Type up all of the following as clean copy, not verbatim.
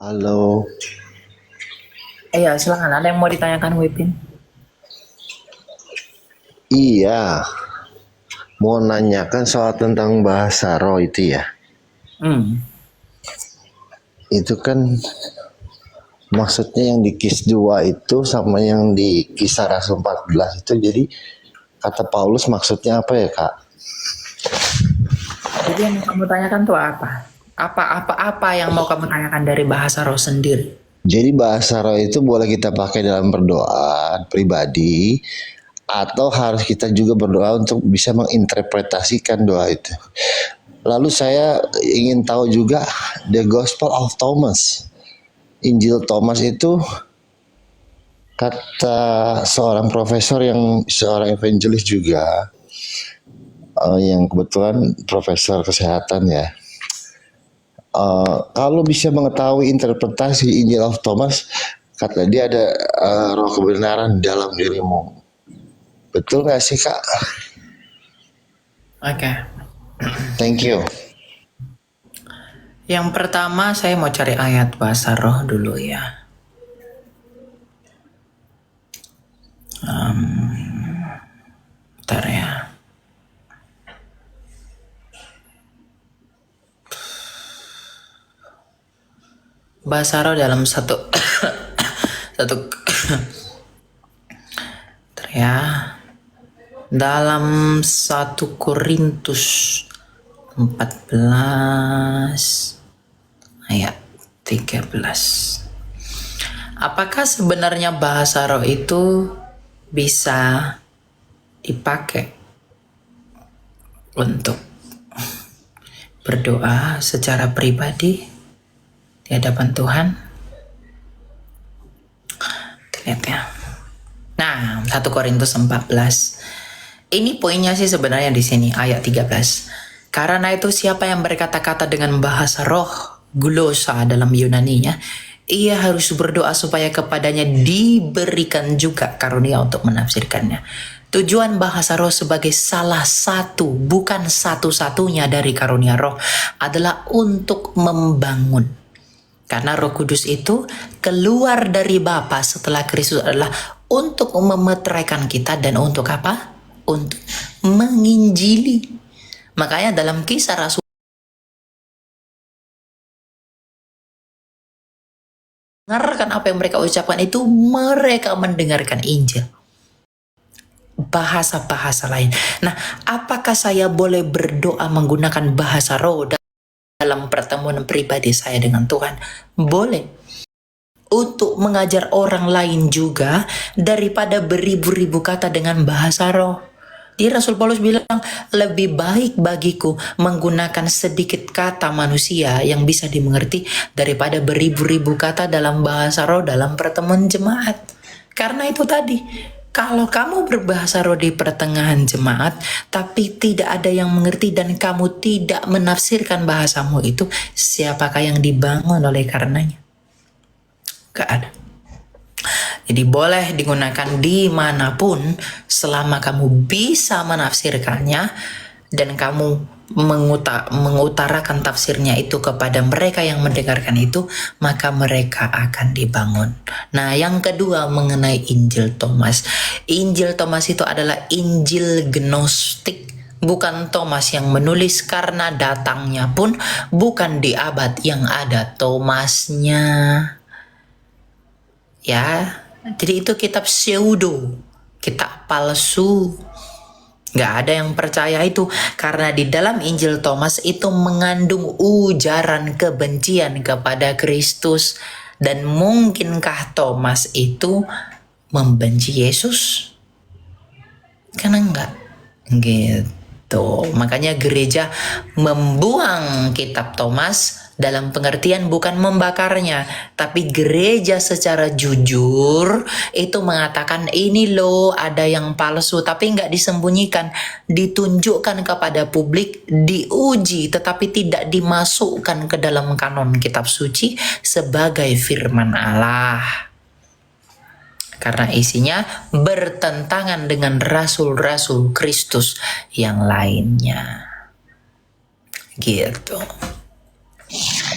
Halo, Iya, silakan. Ada yang mau ditanyakan, Wipin? iya, mau nanyakan soal tentang bahasa roh itu ya. Hmm. Itu kan maksudnya yang di KIS 2 itu sama yang di Kisah Rasul 14 itu jadi kata Paulus maksudnya apa ya Kak? Jadi yang mau kamu tanyakan tuh apa? Apa yang mau kamu tanyakan dari bahasa roh sendiri? Jadi bahasa roh itu boleh kita pakai dalam berdoa pribadi atau harus kita juga berdoa untuk bisa menginterpretasikan doa itu. Lalu saya ingin tahu juga the Gospel of Thomas. Injil Thomas itu kata seorang profesor yang seorang evangelis juga, yang kebetulan profesor kesehatan ya. Kalau bisa mengetahui interpretasi Injil of Thomas, kata dia ada roh kebenaran dalam dirimu. Betul nggak sih Kak? Oke. Thank you. Yang pertama saya mau cari ayat bahasa roh dulu ya. Bentar ya. Bahasa roh dalam satu satu bentar ya. Dalam 1 Korintus 14 ayat 13. Apakah sebenarnya bahasa roh itu bisa dipakai untuk berdoa secara pribadi di hadapan Tuhan? Lihat ya. Nah, 1 Korintus 14. Ini poinnya sih sebenarnya di sini ayat 13. Karena itu siapa yang berkata-kata dengan bahasa roh, glosa dalam Yunaninya, ia harus berdoa supaya kepadanya diberikan juga karunia untuk menafsirkannya. Tujuan bahasa roh sebagai salah satu, bukan satu-satunya dari karunia roh, adalah untuk membangun. Karena Roh Kudus itu keluar dari Bapa setelah Kristus adalah untuk memeteraikan kita dan untuk apa? Untuk menginjili. Makanya dalam Kisah Rasul mendengarkan apa yang mereka ucapkan itu mereka mendengarkan Injil. Bahasa-bahasa lain. Nah, apakah saya boleh berdoa menggunakan bahasa roh dalam pertemuan pribadi saya dengan Tuhan? Boleh. Untuk mengajar orang lain juga daripada beribu-ribu kata dengan bahasa roh. Di Rasul Paulus bilang, lebih baik bagiku menggunakan sedikit kata manusia yang bisa dimengerti daripada beribu-ribu kata dalam bahasa roh dalam pertemuan jemaat. Karena itu tadi, kalau kamu berbahasa roh di pertengahan jemaat, tapi tidak ada yang mengerti dan kamu tidak menafsirkan bahasamu itu, siapakah yang dibangun oleh karenanya? Gak ada. Jadi boleh digunakan dimanapun selama kamu bisa menafsirkannya dan kamu mengutarakan tafsirnya itu kepada mereka yang mendengarkan itu, maka mereka akan dibangun. Nah, yang kedua mengenai Injil Thomas. Injil Thomas itu adalah Injil Gnostik. Bukan Thomas yang menulis karena datangnya pun bukan di abad yang ada Thomasnya. Ya, jadi itu kitab pseudo, kitab palsu. Gak ada yang percaya itu karena di dalam Injil Thomas itu mengandung ujaran kebencian kepada Kristus. Dan mungkinkah Thomas itu membenci Yesus? Kan enggak. Gitu. Makanya gereja membuang kitab Thomas dalam pengertian bukan membakarnya, tapi gereja secara jujur itu mengatakan ini loh ada yang palsu, tapi nggak disembunyikan, ditunjukkan kepada publik, diuji, tetapi tidak dimasukkan ke dalam kanon kitab suci sebagai firman Allah. Karena isinya bertentangan dengan rasul-rasul Kristus yang lainnya. Gitu.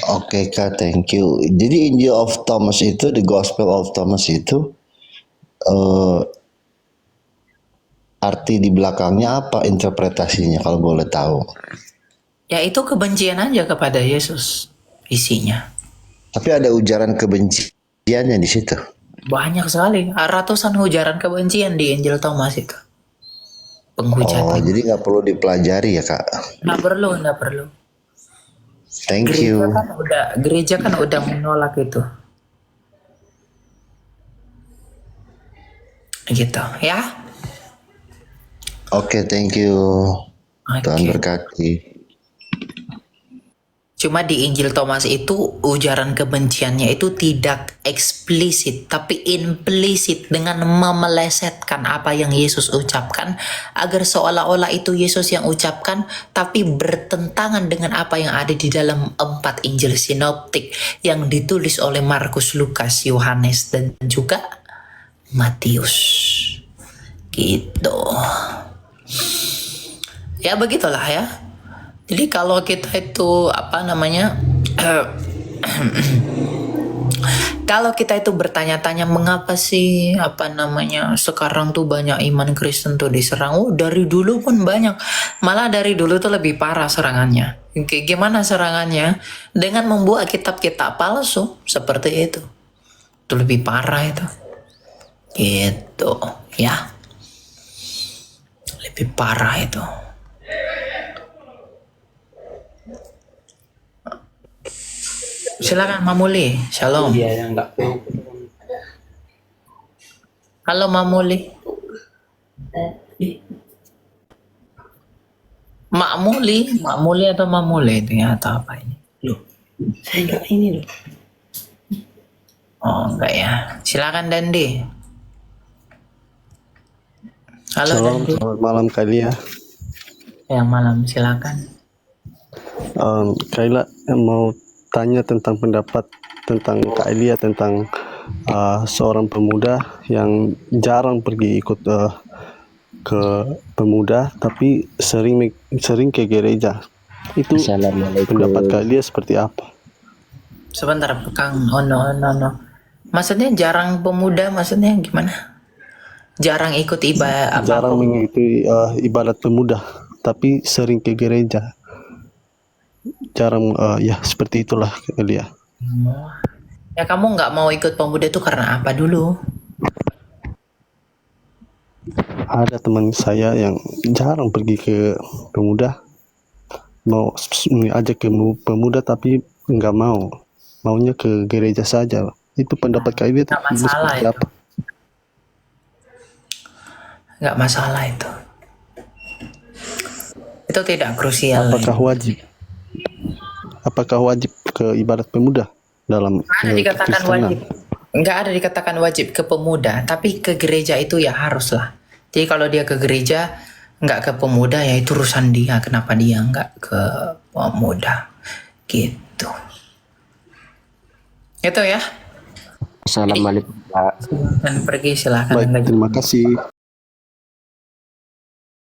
Oke Kak, thank you. Jadi Injil of Thomas itu, the Gospel of Thomas itu eh, arti di belakangnya apa interpretasinya kalau boleh tahu? Ya itu kebencian aja kepada Yesus isinya. Tapi ada ujaran kebenciannya di situ. Banyak sekali, ratusan ujaran kebencian di Injil Thomas itu. Oh, Penghujatan. jadi nggak perlu dipelajari ya Kak. Nggak perlu. Thank Gereja you. kan udah menolak itu. Gitu, ya. Oke, thank you. Tuhan Oke. berkati. Cuma di Injil Thomas itu ujaran kebenciannya itu tidak eksplisit tapi implisit dengan memelesetkan apa yang Yesus ucapkan agar seolah-olah itu Yesus yang ucapkan tapi bertentangan dengan apa yang ada di dalam 4 Injil sinoptik yang ditulis oleh Markus, Lukas, Yohanes dan juga Matius. Gitu. Ya begitulah ya. Jadi kalau kita itu kalau kita itu bertanya-tanya mengapa sih sekarang tuh banyak iman Kristen tuh diserang. Oh, dari dulu pun banyak. Malah dari dulu tuh lebih parah serangannya. Gimana serangannya? Dengan membuat kitab-kitab palsu seperti itu. Itu lebih parah itu. Gitu, ya. Lebih parah itu. Silakan Mamuli. Shalom. Dia yang nggak tahu. Halo Mamuli. Makmuli atau Mamuli itu ya atau apa ini? Loh, saya nggak ini loh. Oh enggak ya. Silakan Dandi. Halo Shalom, Dandi. selamat malam Kailia. Yang malam silakan. Kaila mau tanya tentang pendapat tentang Kailia tentang seorang pemuda yang jarang pergi ikut ke pemuda tapi sering ke gereja. Itu pendapat Kailia seperti apa? Sebentar Kang. Oh no. Maksudnya jarang pemuda maksudnya gimana? Jarang ikut ibadah apa? Jarang mengikuti ibadat pemuda tapi sering ke gereja. Jarang ya seperti itulah Kailia. Ya kamu nggak mau ikut pemuda itu karena apa dulu? Ada teman saya yang jarang pergi ke pemuda, mau ajak ke pemuda tapi nggak mau, maunya ke gereja saja. Itu pendapat Kailia Nggak masalah seperti itu. apa? Nggak masalah itu. Itu tidak krusial. Apakah wajib? Apakah wajib ke ibadat pemuda dalam Ada dikatakan Kekristenan? wajib. Nggak ada dikatakan wajib ke pemuda, tapi ke gereja itu ya haruslah. Jadi kalau dia ke gereja nggak ke pemuda ya itu urusan dia. Kenapa dia nggak ke pemuda? Gitu. Itu ya. Assalamualaikum Pak. Dan pergi silahkan. Baik, terima kasih.